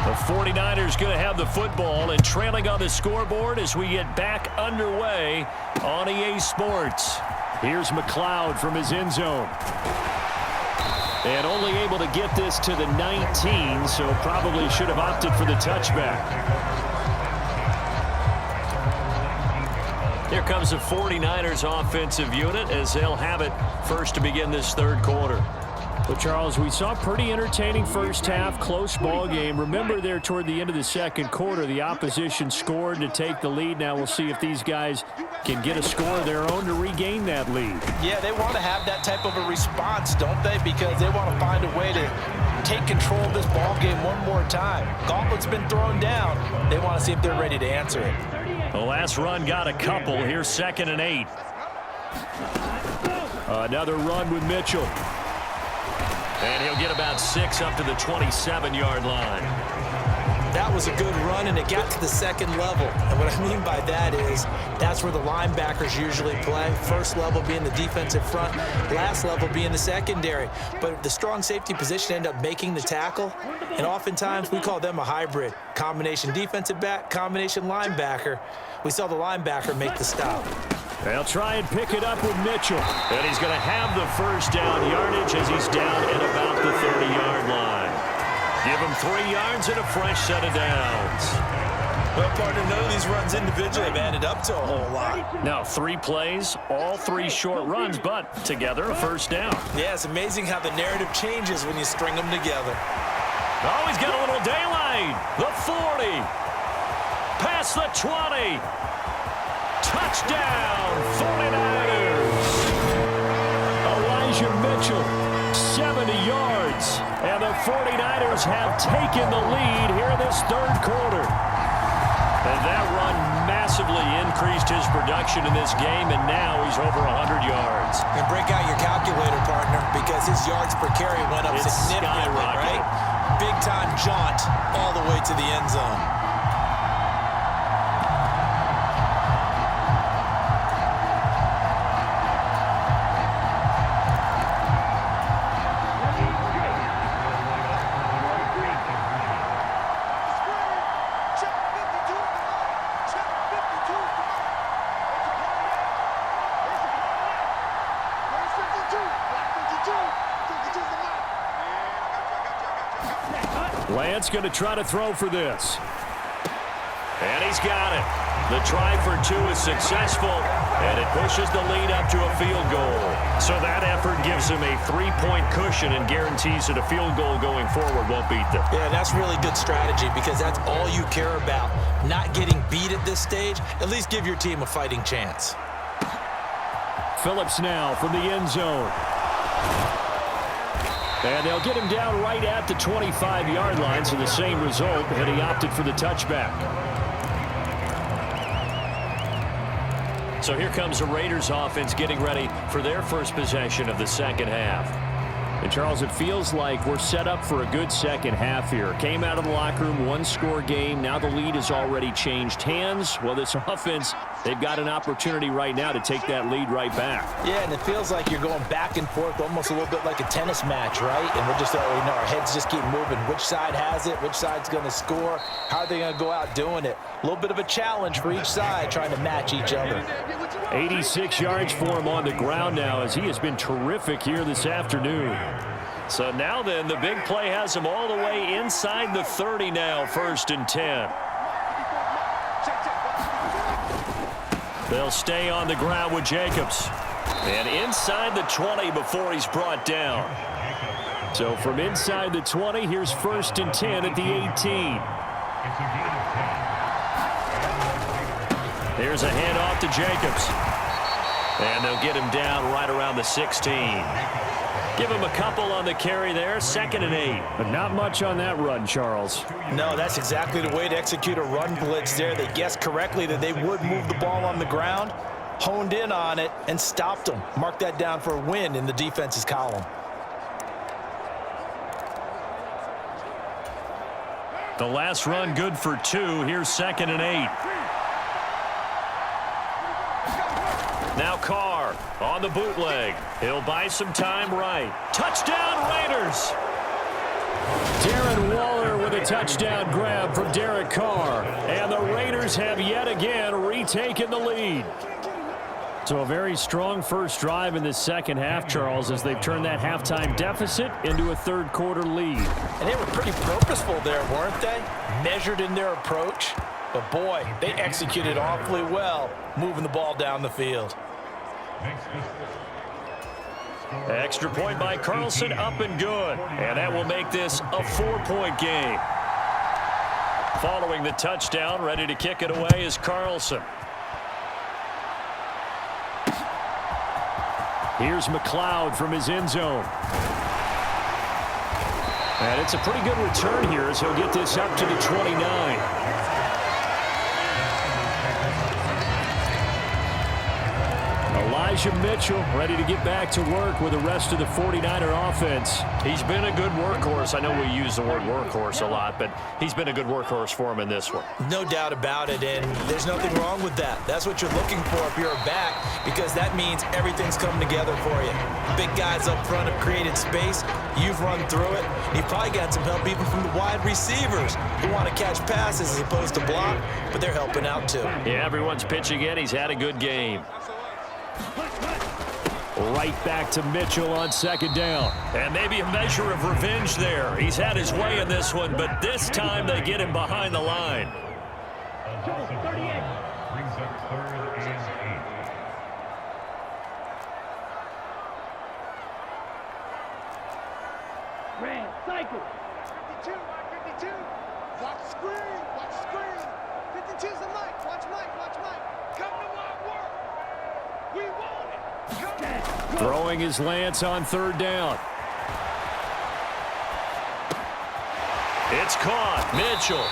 The 49ers going to have the football and trailing on the scoreboard as we get back underway on EA Sports. Here's McLeod from his end zone. And only able to get this to the 19, so probably should have opted for the touchback. Here comes the 49ers offensive unit as they'll have it first to begin this third quarter. Well, Charles, we saw a pretty entertaining first half, close ball game. Remember there toward the end of the second quarter, the opposition scored to take the lead. Now we'll see if these guys can get a score of their own to regain that lead. Yeah, they want to have that type of a response, don't they? Because they want to find a way to take control of this ball game one more time. Gauntlet's been thrown down. They want to see if they're ready to answer it. The last run got a couple. Here's 2nd and 8. Another run with Mitchell. And he'll get about 6 up to the 27-yard line. That was a good run, and it got to the second level. And what I mean by that is that's where the linebackers usually play. First level being the defensive front, last level being the secondary. But the strong safety position ended up making the tackle, and oftentimes we call them a hybrid. Combination defensive back, combination linebacker. We saw the linebacker make the stop. They'll try and pick it up with Mitchell. And he's going to have the first down yardage as he's down at about the 30-yard line. Give him 3 yards and a fresh set of downs. Well, partner, none of these runs individually have added up to a whole lot. Now, 3 plays, all 3 short runs, but together a first down. Yeah, it's amazing how the narrative changes when you string them together. Oh, he's got a little daylight. The 40. Past the 20. Touchdown, 49ers. Elijah Mitchell, 70 yards. And the 49ers have taken the lead here in this third quarter. And that run massively increased his production in this game, and now he's over 100 yards. And break out your calculator, partner, because his yards per carry went up significantly, right? Big-time jaunt all the way to the end zone. Lance going to try to throw for this. And he's got it. The try for 2 is successful, and it pushes the lead up to a field goal. So that effort gives him a 3-point cushion and guarantees that a field goal going forward won't beat them. Yeah, that's really good strategy because that's all you care about. Not getting beat at this stage. At least give your team a fighting chance. Phillips now from the end zone. And they'll get him down right at the 25-yard line, so the same result, and he opted for the touchback. So here comes the Raiders offense getting ready for their first possession of the second half. And Charles, it feels like we're set up for a good second half here. Came out of the locker room, 1-score game. Now the lead has already changed hands. Well, this offense, they've got an opportunity right now to take that lead right back. Yeah, and it feels like you're going back and forth almost a little bit like a tennis match, right? And we're just, our heads just keep moving. Which side has it? Which side's going to score? How are they going to go out doing it? A little bit of a challenge for each side trying to match each other. 86 yards for him on the ground now as he has been terrific here this afternoon. So now then, the big play has him all the way inside the 30 now, 1st and 10. They'll stay on the ground with Jacobs. And inside the 20 before he's brought down. So from inside the 20, here's 1st and 10 at the 18. Here's a handoff to Jacobs. And they'll get him down right around the 16. Give him a couple on the carry there, 2nd and 8. But not much on that run, Charles. No, that's exactly the way to execute a run blitz there. They guessed correctly that they would move the ball on the ground, honed in on it, and stopped them. Mark that down for a win in the defense's column. The last run good for 2. Here's 2nd and 8. Now Carr on the bootleg. He'll buy some time right. Touchdown Raiders! Darren Waller with with a touchdown grab from Derek Carr. And the Raiders have yet again retaken the lead. So a very strong first drive in the second half, Charles, as they've turned that halftime deficit into a third-quarter lead. And they were pretty purposeful there, weren't they? Measured in their approach. But, boy, they executed awfully well, moving the ball down the field. Extra point by Carlson, up and good. And that will make this a 4-point game. Following the touchdown, ready to kick it away is Carlson. Here's McLeod from his end zone. And it's a pretty good return here as he'll get this up to the 29. Elijah Mitchell ready to get back to work with the rest of the 49er offense. He's been a good workhorse. I know we use the word workhorse a lot, but he's been a good workhorse for him in this one. No doubt about it, and there's nothing wrong with that. That's what you're looking for if you're a back, because that means everything's coming together for you. Big guys up front have created space. You've run through it. You've probably got some help even from the wide receivers who want to catch passes as opposed to block, but they're helping out too. Yeah, everyone's pitching in. He's had a good game. Right back to Mitchell on second down. And maybe a measure of revenge there. He's had his way in this one, but this time they get him behind the line. Brings up 3rd and 8. Red, cycle. 52, 52. Watch screen, watch screen. 52's the mic. Watch Mike, watch Mike. Come to my work. We want it. Throwing his Lance on third down. It's caught. Mitchell.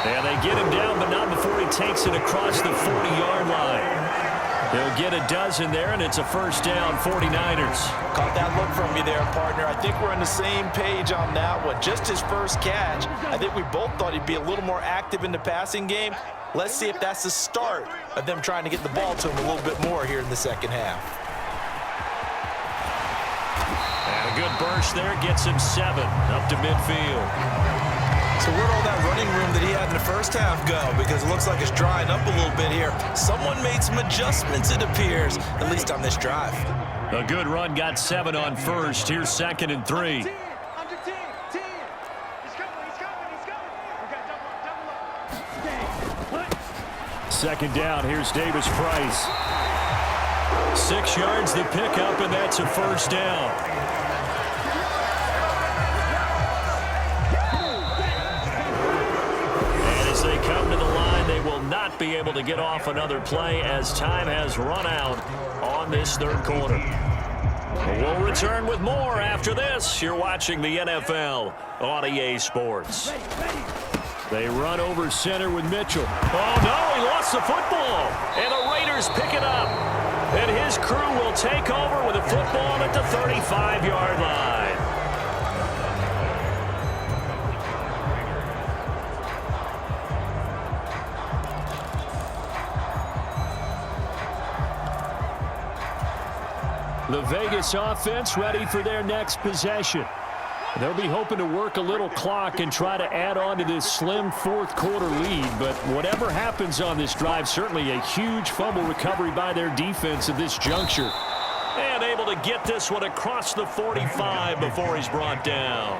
And they get him down, but not before he takes it across the 40-yard line. He'll get a dozen there, and it's a first down, 49ers. Caught that look from you there, partner. I think we're on the same page on that one. Just his first catch. I think we both thought he'd be a little more active in the passing game. Let's see if that's the start of them trying to get the ball to him a little bit more here in the second half. And a good burst there gets him 7 up to midfield. So where'd all that running room that he had in the first half go? Because it looks like it's drying up a little bit here. Someone made some adjustments, it appears, at least on this drive. A good run got 7 on first. Here's 2nd and 3. Under 10. He's coming. We got double up. Second down, here's Davis Price. 6 yards the pickup, and that's a first down. And as they come to the line, they will not be able to get off another play as time has run out on this third quarter. We'll return with more after this. You're watching the NFL on EA Sports. They run over center with Mitchell. Oh, no, he lost the football. And the Raiders pick it up. And his crew will take over with a football at the 35-yard line. The Vegas offense ready for their next possession. They'll be hoping to work a little clock and try to add on to this slim fourth-quarter lead. But whatever happens on this drive, certainly a huge fumble recovery by their defense at this juncture. And able to get this one across the 45 before he's brought down.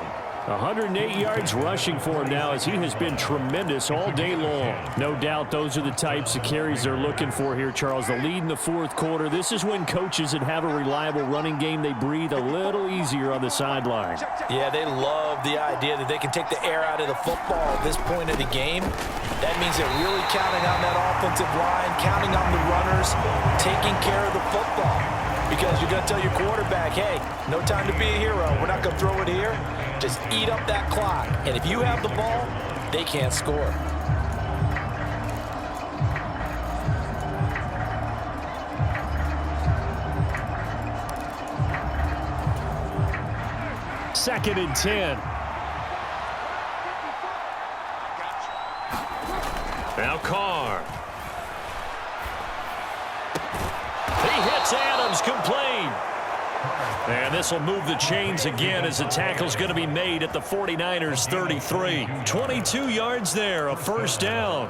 108 yards rushing for him now as he has been tremendous all day long. No doubt those are the types of carries they're looking for here, Charles. The lead in the fourth quarter. This is when coaches that have a reliable running game, they breathe a little easier on the sideline. Yeah, they love the idea that they can take the air out of the football at this point of the game. That means they're really counting on that offensive line, counting on the runners, taking care of the football. Because you're going to tell your quarterback, hey, no time to be a hero. We're not going to throw it here. Just eat up that clock. And if you have the ball, they can't score. Second and 10. Now Carr. He hits Adams, complete. And this will move the chains again as the tackle's going to be made at the 49ers 33. 22 yards there, a first down.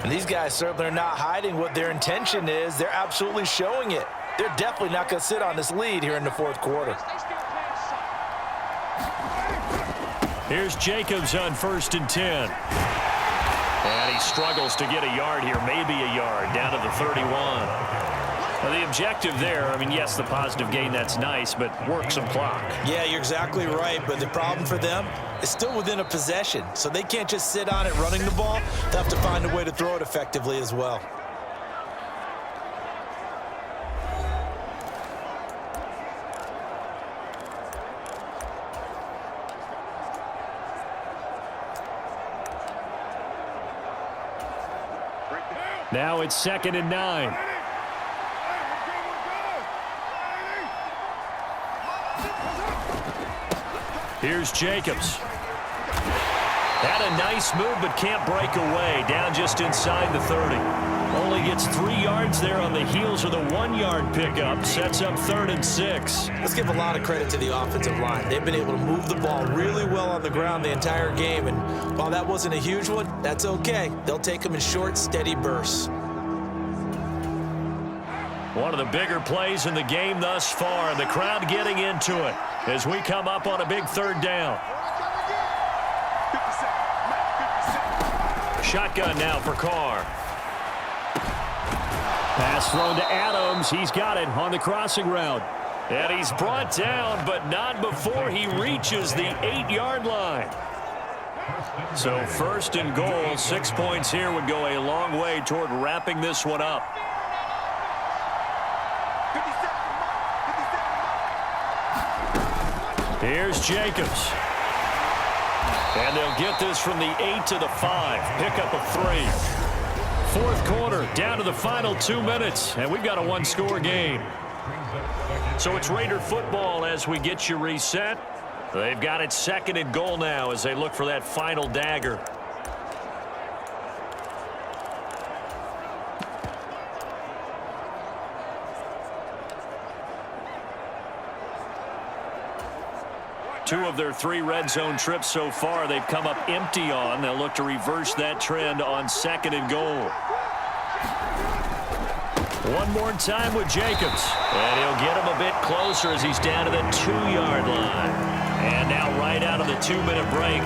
And these guys certainly are not hiding what their intention is. They're absolutely showing it. They're definitely not going to sit on this lead here in the fourth quarter. Here's Jacobs on 1st and 10. And he struggles to get a yard here, maybe a yard, down to the 31. Well, the objective there, I mean, yes, the positive gain, that's nice, but work some clock. Yeah, you're exactly right, but the problem for them is still within a possession, so they can't just sit on it running the ball. They'll have to find a way to throw it effectively as well. Now it's 2nd and 9. Here's Jacobs. Had a nice move, but can't break away. Down just inside the 30. Only gets 3 yards there on the heels of the 1-yard pickup. Sets up 3rd and 6. Let's give a lot of credit to the offensive line. They've been able to move the ball really well on the ground the entire game. And while that wasn't a huge one, that's okay. They'll take them in short, steady bursts. One of the bigger plays in the game thus far, and the crowd getting into it as we come up on a big 3rd down. Shotgun now for Carr. Pass thrown to Adams. He's got it on the crossing route. And he's brought down, but not before he reaches the 8-yard line. So 1st and goal, 6 points here would go a long way toward wrapping this one up. Here's Jacobs. And they'll get this from the 8 to the 5. Pickup of 3. 4th quarter, down to the final 2 minutes. And we've got a 1-score game. So it's Raider football as we get you reset. They've got it 2nd and goal now as they look for that final dagger. Two of their 3 red zone trips so far they've come up empty on. They'll look to reverse that trend on 2nd and goal. One more time with Jacobs. And he'll get him a bit closer as he's down to the 2-yard line. And now right out of the 2-minute break,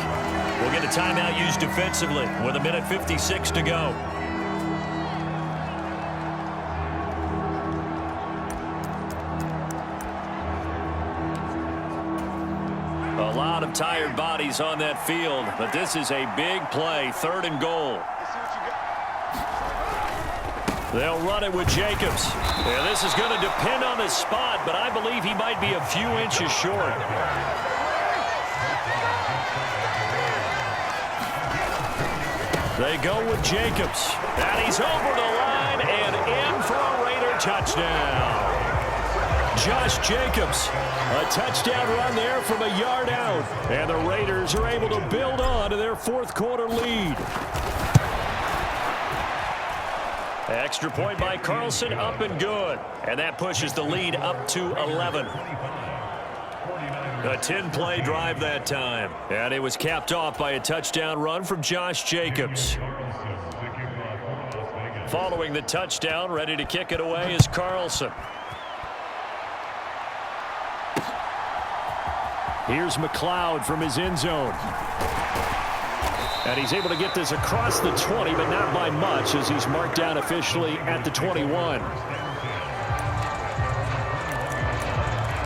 we'll get a timeout used defensively with 1:56 to go. A lot of tired bodies on that field, but this is a big play, 3rd and goal. They'll run it with Jacobs. Yeah, this is going to depend on the spot, but I believe he might be a few inches short. They go with Jacobs. And he's over the line and in for a Raider touchdown. Josh Jacobs, a touchdown run there from a yard out. And the Raiders are able to build on to their 4th quarter lead. Extra point by Carlson, up and good. And that pushes the lead up to 11. A 10-play drive that time. And it was capped off by a touchdown run from Josh Jacobs. Following the touchdown, ready to kick it away is Carlson. Here's McLeod from his end zone. And he's able to get this across the 20, but not by much as he's marked down officially at the 21.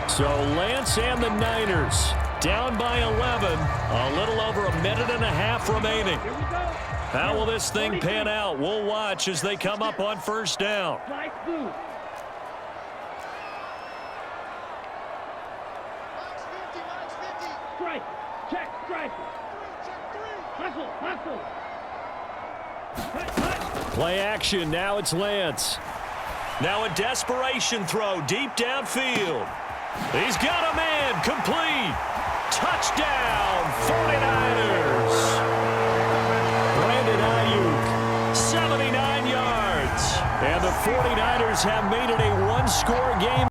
So Lance and the Niners down by 11. A little over a minute and a half remaining. How will this thing pan out? We'll watch as they come up on 1st down. Strike. Check. Strike. Hustle. Play action. Now it's Lance. Now a desperation throw deep downfield. He's got a man. Complete. Touchdown, 49ers. Brandon Ayuk, 79 yards. And the 49ers have made it a 1-score game.